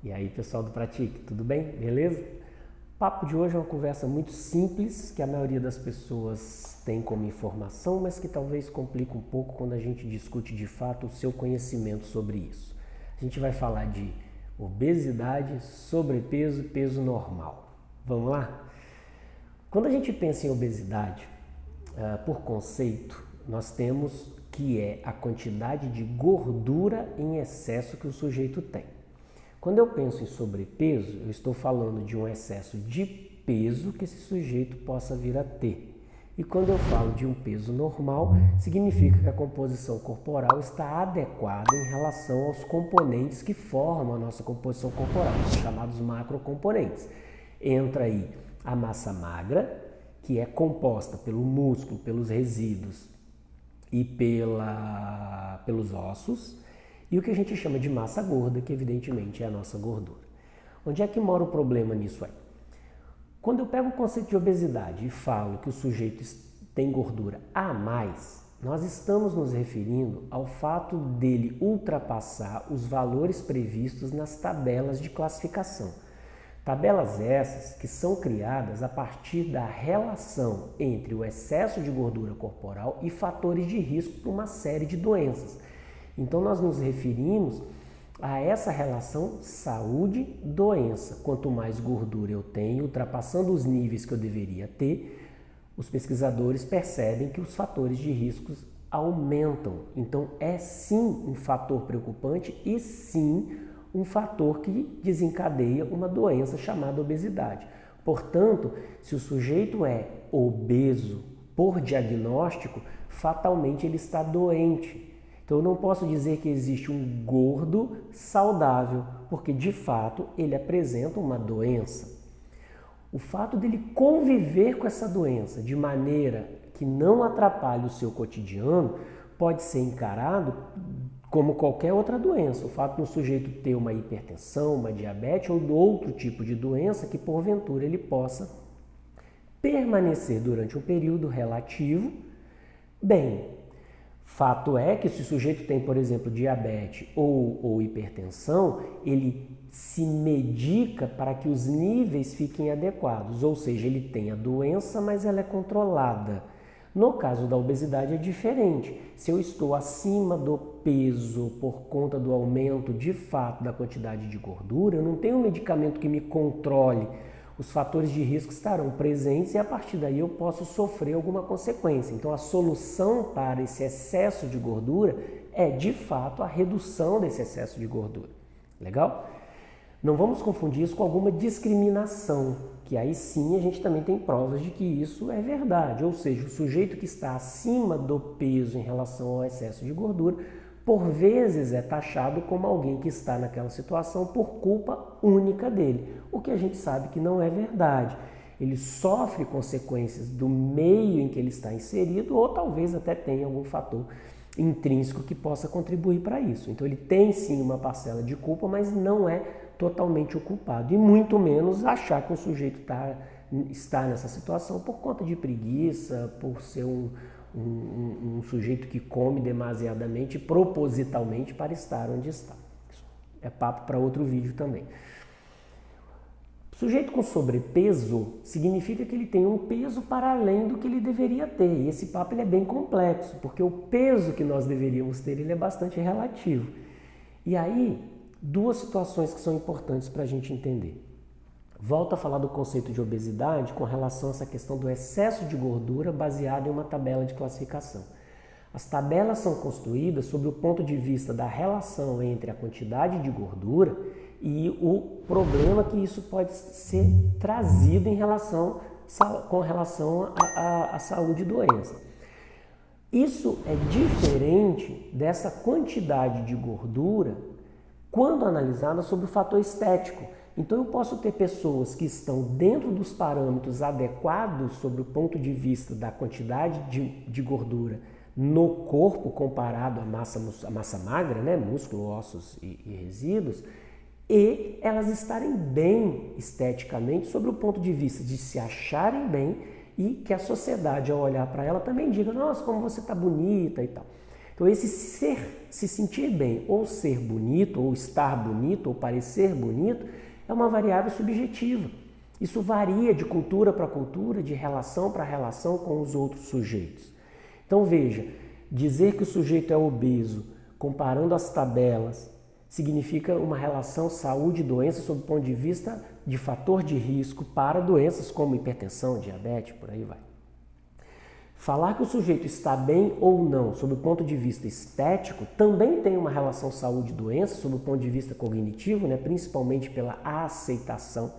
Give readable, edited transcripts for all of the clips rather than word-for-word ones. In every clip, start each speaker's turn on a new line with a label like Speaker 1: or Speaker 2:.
Speaker 1: E aí, pessoal do Pratique, tudo bem? Beleza? O papo de hoje é uma conversa muito simples, que a maioria das pessoas tem como informação, mas que talvez complica um pouco quando a gente discute de fato o seu conhecimento sobre isso. A gente vai falar de obesidade, sobrepeso e peso normal. Vamos lá? Quando a gente pensa em obesidade, por conceito, nós temos que é a quantidade de gordura em excesso que o sujeito tem. Quando eu penso em sobrepeso, eu estou falando de um excesso de peso que esse sujeito possa vir a ter. E quando eu falo de um peso normal, significa que a composição corporal está adequada em relação aos componentes que formam a nossa composição corporal, os chamados macrocomponentes. Entra aí a massa magra, que é composta pelo músculo, pelos resíduos e pelos ossos, e o que a gente chama de massa gorda, que evidentemente é a nossa gordura. Onde é que mora o problema nisso aí? Quando eu pego o conceito de obesidade e falo que o sujeito tem gordura a mais, nós estamos nos referindo ao fato dele ultrapassar os valores previstos nas tabelas de classificação. Tabelas essas que são criadas a partir da relação entre o excesso de gordura corporal e fatores de risco para uma série de doenças. Então, nós nos referimos a essa relação saúde-doença. Quanto mais gordura eu tenho, ultrapassando os níveis que eu deveria ter, os pesquisadores percebem que os fatores de riscos aumentam. Então, é sim um fator preocupante e sim um fator que desencadeia uma doença chamada obesidade. Portanto, se o sujeito é obeso por diagnóstico, fatalmente ele está doente. Então, eu não posso dizer que existe um gordo saudável, porque de fato ele apresenta uma doença. O fato dele conviver com essa doença de maneira que não atrapalhe o seu cotidiano pode ser encarado como qualquer outra doença. O fato do sujeito ter uma hipertensão, uma diabetes ou outro tipo de doença que porventura ele possa permanecer durante um período relativo bem. Fato é que se o sujeito tem, por exemplo, diabetes ou hipertensão, ele se medica para que os níveis fiquem adequados, ou seja, ele tem a doença, mas ela é controlada. No caso da obesidade é diferente. Se eu estou acima do peso por conta do aumento de fato da quantidade de gordura, eu não tenho um medicamento que me controle. Os fatores de risco estarão presentes e a partir daí eu posso sofrer alguma consequência. Então a solução para esse excesso de gordura é de fato a redução desse excesso de gordura. Legal? Não vamos confundir isso com alguma discriminação, que aí sim a gente também tem provas de que isso é verdade. Ou seja, o sujeito que está acima do peso em relação ao excesso de gordura, por vezes é taxado como alguém que está naquela situação por culpa única dele, o que a gente sabe que não é verdade. Ele sofre consequências do meio em que ele está inserido ou talvez até tenha algum fator intrínseco que possa contribuir para isso. Então ele tem sim uma parcela de culpa, mas não é totalmente o culpado e muito menos achar que o sujeito está nessa situação por conta de preguiça, por ser um sujeito que come demasiadamente, propositalmente para estar onde está. Isso é papo para outro vídeo também. Sujeito com sobrepeso significa que ele tem um peso para além do que ele deveria ter. E esse papo ele é bem complexo, porque o peso que nós deveríamos ter ele é bastante relativo. E aí, duas situações que são importantes para a gente entender. Volto a falar do conceito de obesidade com relação a essa questão do excesso de gordura baseado em uma tabela de classificação. As tabelas são construídas sob o ponto de vista da relação entre a quantidade de gordura e o problema que isso pode ser trazido com relação à saúde e doença. Isso é diferente dessa quantidade de gordura quando analisada sob o fator estético. Então eu posso ter pessoas que estão dentro dos parâmetros adequados sob o ponto de vista da quantidade de gordura no corpo comparado à massa magra, né? Músculo, ossos e resíduos, e elas estarem bem esteticamente sob o ponto de vista de se acharem bem e que a sociedade, ao olhar para ela, também diga, nossa, como você está bonita e tal. Então esse se sentir bem, ou ser bonito, ou estar bonito, ou parecer bonito, é uma variável subjetiva. Isso varia de cultura para cultura, de relação para relação com os outros sujeitos. Então veja, dizer que o sujeito é obeso, comparando as tabelas, significa uma relação saúde e doença sob o ponto de vista de fator de risco para doenças como hipertensão, diabetes, por aí vai. Falar que o sujeito está bem ou não sob o ponto de vista estético também tem uma relação saúde e doença sob o ponto de vista cognitivo, né, principalmente pela aceitação.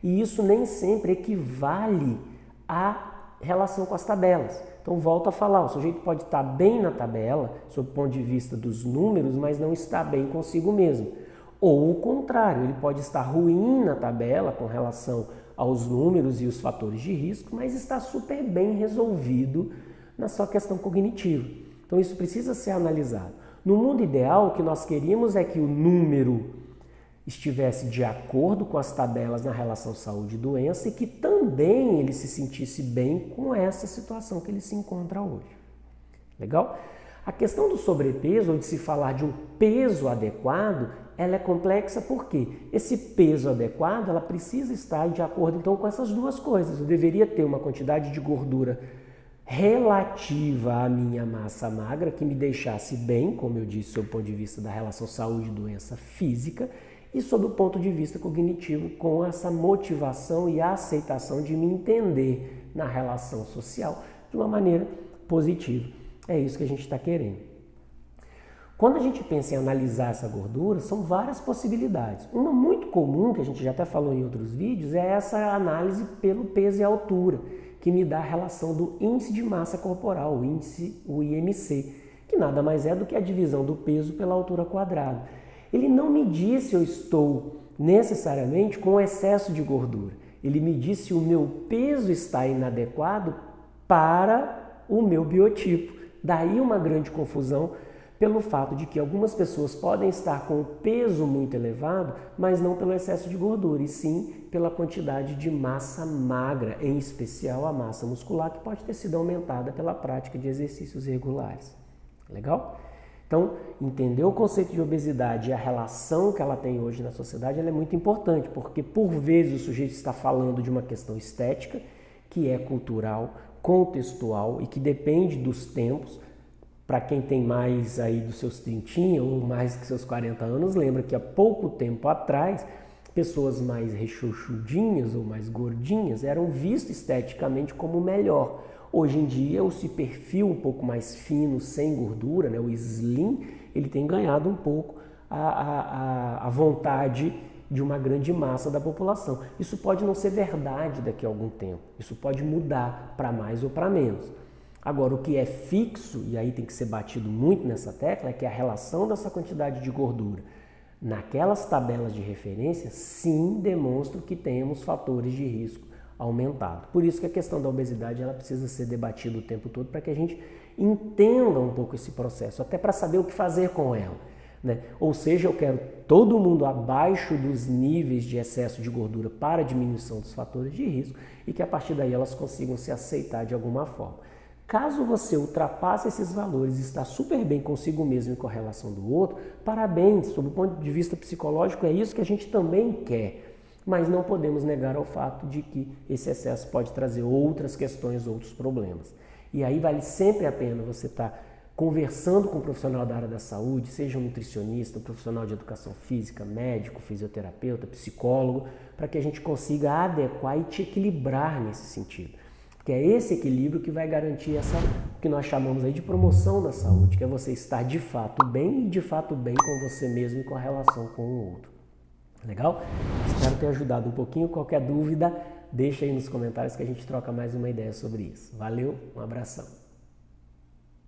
Speaker 1: E isso nem sempre equivale à relação com as tabelas. Então, volto a falar, o sujeito pode estar bem na tabela, sob o ponto de vista dos números, mas não está bem consigo mesmo. Ou o contrário, ele pode estar ruim na tabela com relação aos números e os fatores de risco, mas está super bem resolvido na sua questão cognitiva. Então, isso precisa ser analisado. No mundo ideal, o que nós queríamos é que o número estivesse de acordo com as tabelas na relação saúde e doença e que também ele se sentisse bem com essa situação que ele se encontra hoje. Legal? A questão do sobrepeso, ou de se falar de um peso adequado, ela é complexa porque esse peso adequado, ela precisa estar de acordo então com essas duas coisas. Eu deveria ter uma quantidade de gordura relativa à minha massa magra que me deixasse bem, como eu disse, sob o ponto de vista da relação saúde e doença física, e sob o ponto de vista cognitivo, com essa motivação e aceitação de me entender na relação social de uma maneira positiva. É isso que a gente está querendo. Quando a gente pensa em analisar essa gordura, são várias possibilidades. Uma muito comum, que a gente já até falou em outros vídeos, é essa análise pelo peso e altura, que me dá a relação do índice de massa corporal, o IMC, que nada mais é do que a divisão do peso pela altura quadrada. Ele não me diz se eu estou necessariamente com excesso de gordura. Ele me diz se o meu peso está inadequado para o meu biotipo. Daí uma grande confusão pelo fato de que algumas pessoas podem estar com o peso muito elevado, mas não pelo excesso de gordura, e sim pela quantidade de massa magra, em especial a massa muscular, que pode ter sido aumentada pela prática de exercícios regulares. Legal? Então, entender o conceito de obesidade e a relação que ela tem hoje na sociedade, ela é muito importante, porque por vezes o sujeito está falando de uma questão estética, que é cultural, contextual e que depende dos tempos. Para quem tem mais aí dos seus 30 ou mais que seus 40 anos, lembra que há pouco tempo atrás, pessoas mais rechonchudinhas ou mais gordinhas eram vistas esteticamente como melhor. Hoje em dia, esse perfil um pouco mais fino, sem gordura, né, o slim, ele tem ganhado um pouco a vontade de uma grande massa da população. Isso pode não ser verdade daqui a algum tempo. Isso pode mudar para mais ou para menos. Agora, o que é fixo, e aí tem que ser batido muito nessa tecla, é que a relação dessa quantidade de gordura naquelas tabelas de referência, sim, demonstram que temos fatores de risco aumentado. Por isso que a questão da obesidade ela precisa ser debatida o tempo todo para que a gente entenda um pouco esse processo, até para saber o que fazer com ela, né? Ou seja, eu quero todo mundo abaixo dos níveis de excesso de gordura para a diminuição dos fatores de risco e que a partir daí elas consigam se aceitar de alguma forma. Caso você ultrapasse esses valores e está super bem consigo mesmo e com a relação do outro, parabéns, sob o ponto de vista psicológico é isso que a gente também quer. Mas não podemos negar ao fato de que esse excesso pode trazer outras questões, outros problemas. E aí vale sempre a pena você estar conversando com um profissional da área da saúde, seja um nutricionista, um profissional de educação física, médico, fisioterapeuta, psicólogo, para que a gente consiga adequar e te equilibrar nesse sentido. Porque é esse equilíbrio que vai garantir essa que nós chamamos aí de promoção da saúde, que é você estar de fato bem e de fato bem com você mesmo e com a relação com o outro. Legal? Espero ter ajudado um pouquinho. Qualquer dúvida, deixa aí nos comentários que a gente troca mais uma ideia sobre isso. Valeu, um abração.